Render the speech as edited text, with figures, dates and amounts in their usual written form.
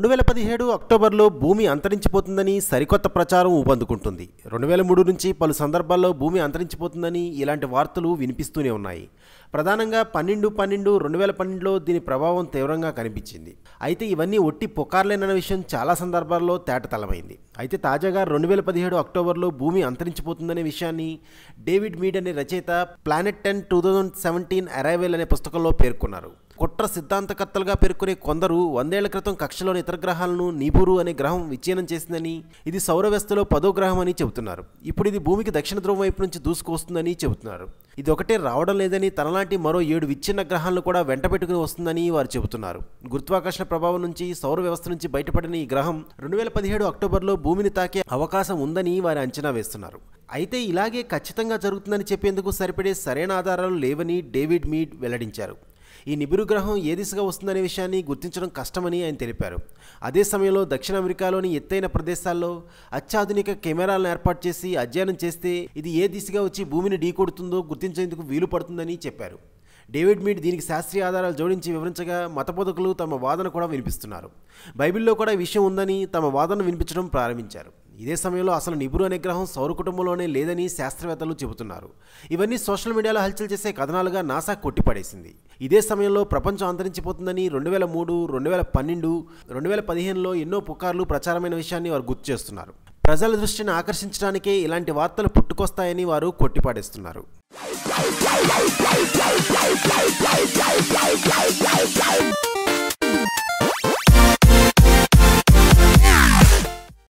2017 అక్టోబర్లో భూమి అంతరించిపోతుందని సరికొత్త ప్రచారం ఊపందుకుంటుంది. 2003 నుంచి పలు సందర్భాల్లో భూమి అంతరించిపోతుందని ఇలాంటి వార్తలు వినిపిస్తూనే ఉన్నాయి. ప్రధానంగా 12/12/2012లో దీని ప్రభావం తీవ్రంగా కనిపించింది. అయితే ఇవన్నీ ఒట్టి పుకార్లేనన్న విషయం చాలా సందర్భాల్లో తేటతెల్లమైంది. అయితే తాజాగా 2017 అక్టోబర్లో భూమి అంతరించిపోతుందనే విషయాన్ని డేవిడ్ మీడ్ అనే రచయిత ప్లానెట్ 10 2017 అరైవల్ అనే పుస్తకంలో పేర్కొన్నారు. కుట్ర సిద్ధాంతకర్తలుగా పేర్కొనే కొందరు 100 ఏళ్ల క్రితం కక్షలోని ఇతర గ్రహాలను నిబురు అనే గ్రహం విచ్ఛిన్నం చేసిందని, ఇది సౌరవ్యవస్థలో 10వ గ్రహం అని చెబుతున్నారు. ఇప్పుడు ఇది భూమికి దక్షిణ ధ్రువం వైపు నుంచి దూసుకొస్తుందని చెబుతున్నారు. ఇది ఒకటే రావడం లేదని, తనలాంటి మరో 7 విచ్ఛిన్న గ్రహాలను కూడా వెంట పెట్టుకుని వస్తుందని వారు చెబుతున్నారు. గురుత్వాకర్షణ ప్రభావం నుంచి సౌర వ్యవస్థ నుంచి బయటపడిన ఈ గ్రహం 2017 అక్టోబర్లో భూమిని తాకే అవకాశం ఉందని వారు అంచనా వేస్తున్నారు. అయితే ఇలాగే ఖచ్చితంగా జరుగుతుందని చెప్పేందుకు సరిపడే సరైన ఆధారాలు లేవని డేవిడ్ మీడ్ వెల్లడించారు. ఈ నిబిరు గ్రహం ఏ దిశగా వస్తుందనే విషయాన్ని గుర్తించడం కష్టమని ఆయన తెలిపారు. అదే సమయంలో దక్షిణ అమెరికాలోని ఎత్తైన ప్రదేశాల్లో అత్యాధునిక కెమెరాలను ఏర్పాటు చేసి అధ్యయనం చేస్తే ఇది ఏ దిశగా వచ్చి భూమిని ఢీకొడుతుందో గుర్తించేందుకు వీలు పడుతుందని చెప్పారు. డేవిడ్ మీడ్ దీనికి శాస్త్రీయ ఆధారాలు జోడించి వివరించగా మతబోధకులు తమ వాదన కూడా వినిపిస్తున్నారు. బైబిల్లో కూడా ఈ విషయం ఉందని తమ వాదన వినిపించడం ప్రారంభించారు. ఇదే సమయంలో అసలు నిబురు అనే గ్రహం సౌర కుటుంబంలోనే లేదని శాస్త్రవేత్తలు చెబుతున్నారు. ఇవన్నీ సోషల్ మీడియాలో హల్చల్ చేసే కథనాలుగా నాసా కొట్టిపడేసింది. ఇదే సమయంలో ప్రపంచం అంతరించిపోతుందని 2003, 2012, 2015లో ఎన్నో పుకార్లు ప్రచారమైన విషయాన్ని వారు గుర్తు చేస్తున్నారు. ప్రజల దృష్టిని ఆకర్షించడానికే ఇలాంటి వార్తలు పుట్టుకొస్తాయని వారు కొట్టిపడేస్తున్నారు.